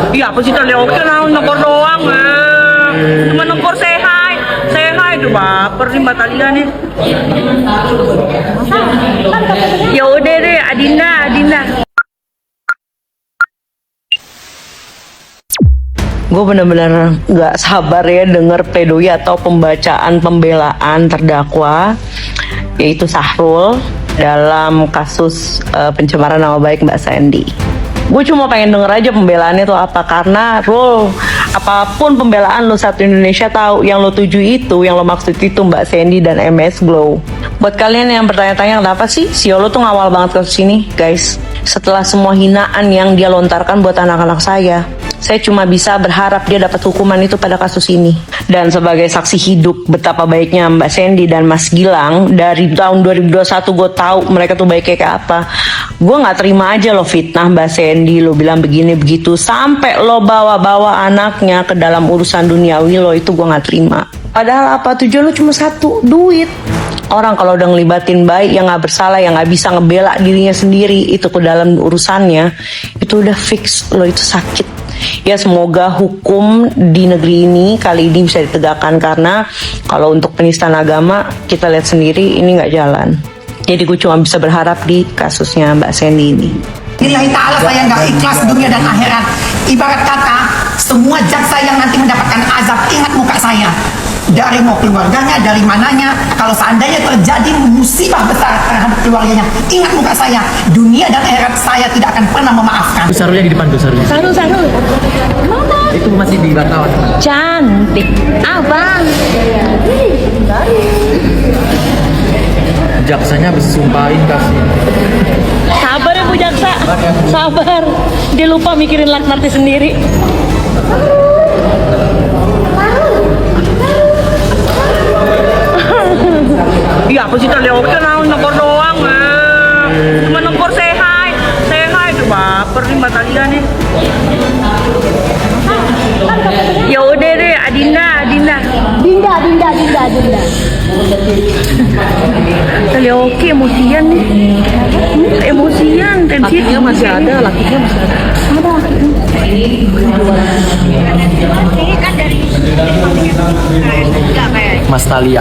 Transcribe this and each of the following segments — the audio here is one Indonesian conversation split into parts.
Iya, apa sih tadi oke lah nempor doang cuma nempor say hi tuh baper nih Mbak Talia nih. Ya udah deh Adinda. Gue bener-bener gak sabar ya denger pledoi atau pembacaan pembelaan terdakwa yaitu Sahrul dalam kasus pencemaran nama baik Mbak Sandy. Gue cuma pengen denger aja pembelaannya tuh apa, karena Rul, apapun pembelaan lo satu Indonesia tahu yang lo tuju itu, yang lo maksud itu Mbak Sandy dan MS Glow. Buat kalian yang bertanya-tanya kenapa sih si Yolo tuh ngawal banget kasus ini, guys. Setelah semua hinaan yang dia lontarkan buat anak-anak saya cuma bisa berharap dia dapat hukuman itu pada kasus ini. Dan sebagai saksi hidup betapa baiknya Mbak Sandy dan Mas Gilang, dari tahun 2021 gue tahu mereka tuh baiknya kayak apa. Gue gak terima aja lo fitnah Mbak Sandy, lo bilang begini begitu, sampai lo bawa-bawa anaknya ke dalam urusan duniawi lo, itu gue gak terima. Padahal apa tujuan lo cuma satu, duit. Orang kalau udah ngelibatin baik yang gak bersalah, yang gak bisa ngebela dirinya sendiri itu ke dalam urusannya, itu udah fix lo itu sakit. Ya semoga hukum di negeri ini kali ini bisa ditegakkan, karena kalau untuk penistaan agama kita lihat sendiri ini nggak jalan. Jadi gue cuma bisa berharap di kasusnya Mbak Sandy ini. Lillahi ta'ala saya nggak ikhlas dunia dan akhirat. Ibarat kata semua jaksa yang nanti mendapatkan azab, ingat muka saya. Dari mau keluarganya, dari mananya, kalau seandainya terjadi musibah besar terhadap keluarganya, ingat muka saya. Dunia dan akhirat saya tidak akan pernah memaafkan. Sarulnya di depan tuh, Sarul. Mana? Itu masih di wartawan. Cantik. Abang. Jaksanya habis sumpahin kasih. Sabar ya Bu Jaksa. Sabar. Dia lupa mikirin laknatnya sendiri. Iya, apa sih tadi oke lah nempor doang cuma nempor say hi tuh baper nih Mbak Talia nih. Ya udah deh Adinda. Tadi oke emosian nih. Emosian, tensinya masih ada, lakinya masih ada. Mas Talia.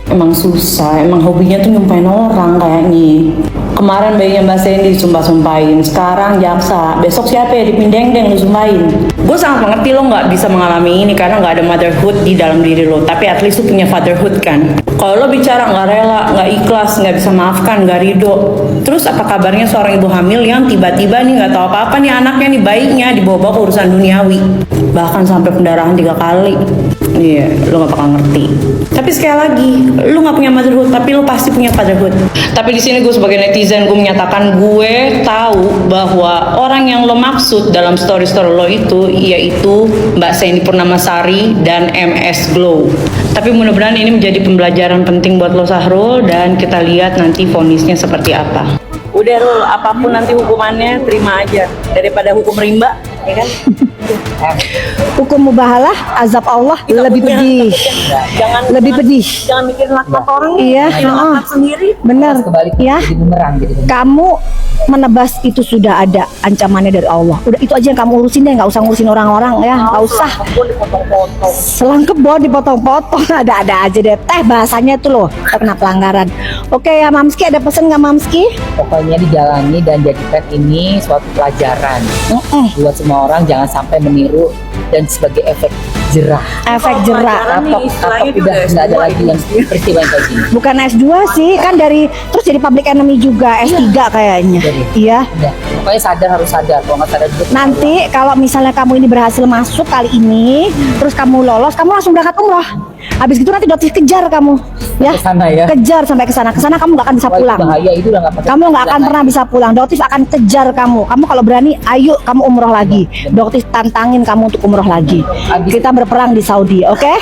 Emang susah, emang hobinya tuh nyumpahin orang kayaknya. Kemarin bayinya Mbak Sandy disumpah-sumpahin, sekarang jaksa, besok siapa ya dipindeng-deng lu sumpahin. Gue sangat mengerti lo nggak bisa mengalami ini karena nggak ada motherhood di dalam diri lo, tapi at least lo punya fatherhood kan. Kalau lo bicara nggak rela, nggak ikhlas, nggak bisa maafkan, nggak ridho, terus apa kabarnya seorang ibu hamil yang tiba-tiba nih nggak tahu apa-apa nih anaknya nih baiknya dibawa-bawa ke urusan duniawi, bahkan sampai pendarahan 3 kali. Iya, lo gak bakal ngerti. Tapi sekali lagi, lo gak punya motherhood, tapi lo pasti punya fatherhood. Tapi di sini gue sebagai netizen, gue menyatakan gue tahu bahwa orang yang lo maksud dalam story-story lo itu, yaitu Mbak Sandy Purnamasari dan MS Glow. Tapi mudah-mudahan ini menjadi pembelajaran penting buat lo Sahrul, dan kita lihat nanti vonisnya seperti apa. Udah Rul, apapun nanti hukumannya terima aja daripada hukum rimba, ya kan? Hukum mubahalah, azab Allah lebih pedih. Lebih pedih. Jangan mikirin laknat orang. Iya, sendiri. Benar. Ya. Kamu menebas itu sudah ada ancamannya dari Allah. Udah itu aja yang kamu urusin deh, nggak usah ngurusin orang-orang ya, nggak usah. Selangkebon dipotong-potong, ada aja deh. Teh bahasanya tuh loh, kena pelanggaran. Oke ya Mamski, ada pesan nggak Mamski? Pokoknya dijalani dan jadikan ini suatu pelajaran buat semua orang, jangan sampai meniru dan sebagai efek jerah. Efek jerah. Atau udah nggak ada lagi yang peristiwa yang kayak gini. Bukan S2 sih, kan dari terus jadi public enemy juga, S3 kayaknya. Iya. Ya, pokoknya harus sadar. Kalau nggak sadar juga. Nanti kalau misalnya kamu ini berhasil masuk kali ini, terus kamu lolos, kamu langsung berangkat umroh. Habis gitu nanti Dotif kejar kamu, ya. Kesana ya. Kejar sampai ke sana. Ke sana kamu nggak akan bisa pulang. Bahaya itu udah kamu nggak akan pernah bisa pulang. Dotif akan kejar kamu. Kamu kalau berani, ayo kamu umroh lagi. Dotif tantangin kamu untuk umroh lagi. Kita berperang di Saudi, oke?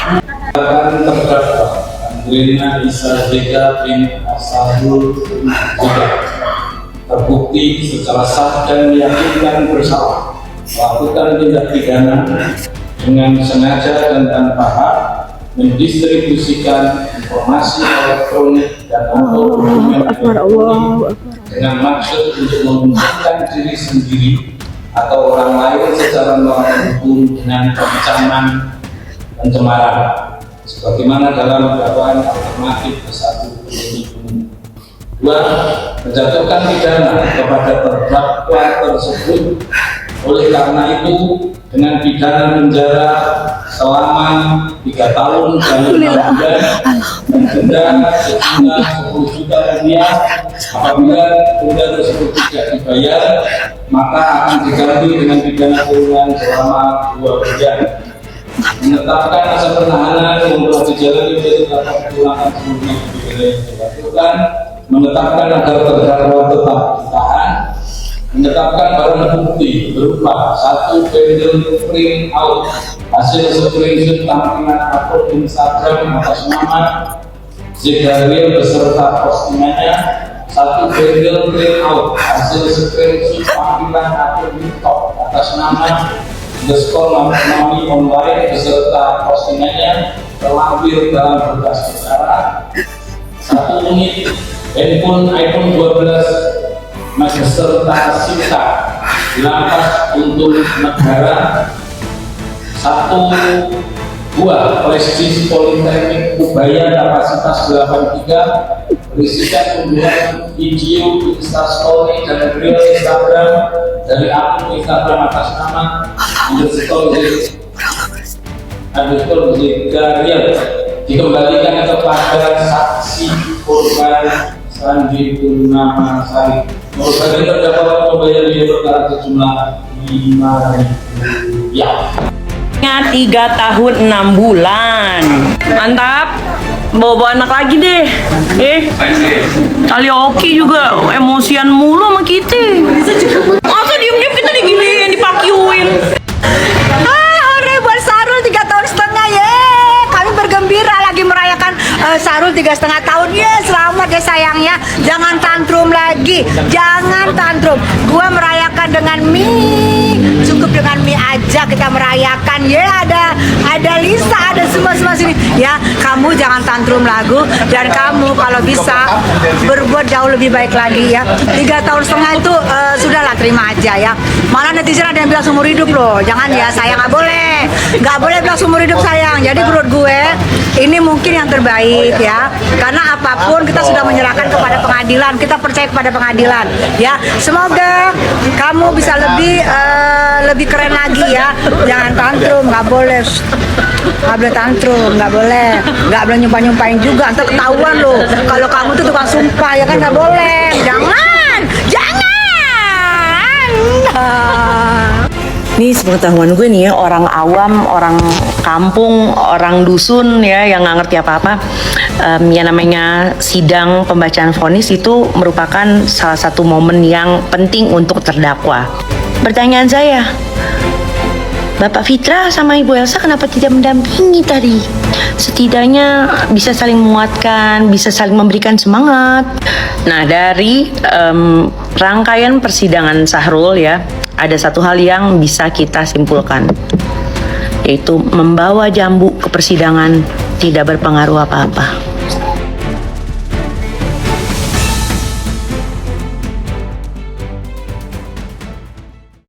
Akan terdakwa Rina Isa Zeka bin Ashabul Zeka terbukti secara sah dan meyakinkan bersalah melakukan tindak pidana dengan sengaja dan tanpa hak mendistribusikan informasi elektronik dan atau dokumen elektronik dengan maksud untuk menguntungkan diri sendiri atau orang lain secara melawan hukum dengan ancaman pencemaran sebagaimana dalam dakwaan alternatif ke-1 penuntut umum. 2. Menjatuhkan pidana kepada terdakwa tersebut. Oleh karena itu, dengan pidana penjara selama 3 tahun dan 6 bulan dan denda sejumlah 10 juta rupiah. Apabila denda tersebut tidak dibayar, maka akan diganti dengan pidana kurungan selama 2 bulan. Menetapkan masa penahanan yang telah dijalani menjadi dapat dipulangkan sebelumnya dilakukan. Menetapkan agar terdakwa tetap ditahan. Menetapkan barang bukti berupa 1 bundle print out hasil screenshot tampilan akun Instagram atas nama Zegaril beserta postingannya, 1 bundle print out hasil screenshot tampilan akun TikTok atas nama _mami online beserta postingannya terlampir dalam berkas perkara, 1 unit handphone iPhone 12 beserta sita dirampas untuk negara, 1 buah flash disk Politeknik Ubaya kapasitas 83 berisikan unggahan video Instastory dan reel Instagram dari akun Instagram atas nama _Zegaril dikembalikan kepada saksi korban Sandi Purnamasari. Korban terdakwa membayar biaya perkara sejumlah Rp5.000. 3 tahun 6 bulan. Mantap. Bawa anak lagi deh. Kali Oki juga emosian mulu sama kita. Masa diem-diem kita diginiin, dipakyuin. Ore buat Sarul 3 tahun setengah ye. Kami bergembira lagi merayakan Sarul 3,5 tahun ye. Selamat ya sayangnya. Jangan tantrum lagi. Jangan tantrum. Gua merayakan dengan mie. Cukup dengan mie aja kita merayakan ya. Ada Lisa, ada semua sini ya. Kamu jangan tantrum lagu dan kamu kalau bisa berbuat jauh lebih baik lagi ya. 3 tahun setengah itu sudahlah, terima aja ya. Malah netizen ada yang bilang seumur hidup loh. Jangan ya sayang, nggak boleh bilang seumur hidup sayang. Jadi menurut gue ini mungkin yang terbaik ya. Karena apapun kita sudah menyerahkan kepada pengadilan. Kita percaya kepada pengadilan ya. Semoga kamu bisa lebih keren lagi ya. Jangan tantrum, nggak boleh tantrum, nggak boleh nyumpahin juga, ntar ketahuan loh kalau kamu tuh tukang sumpah ya kan, nggak boleh, jangan. Ini sepengetahuan gue nih ya, orang awam, orang kampung, orang dusun ya yang nggak ngerti apa-apa. Ya namanya sidang pembacaan vonis itu merupakan salah satu momen yang penting untuk terdakwa. Pertanyaan saya, Bapak Fitra sama Ibu Elsa kenapa tidak mendampingi tadi? Setidaknya bisa saling menguatkan, bisa saling memberikan semangat. Nah, dari rangkaian persidangan Sahrul ya, ada satu hal yang bisa kita simpulkan, yaitu membawa jambu ke persidangan tidak berpengaruh apa-apa.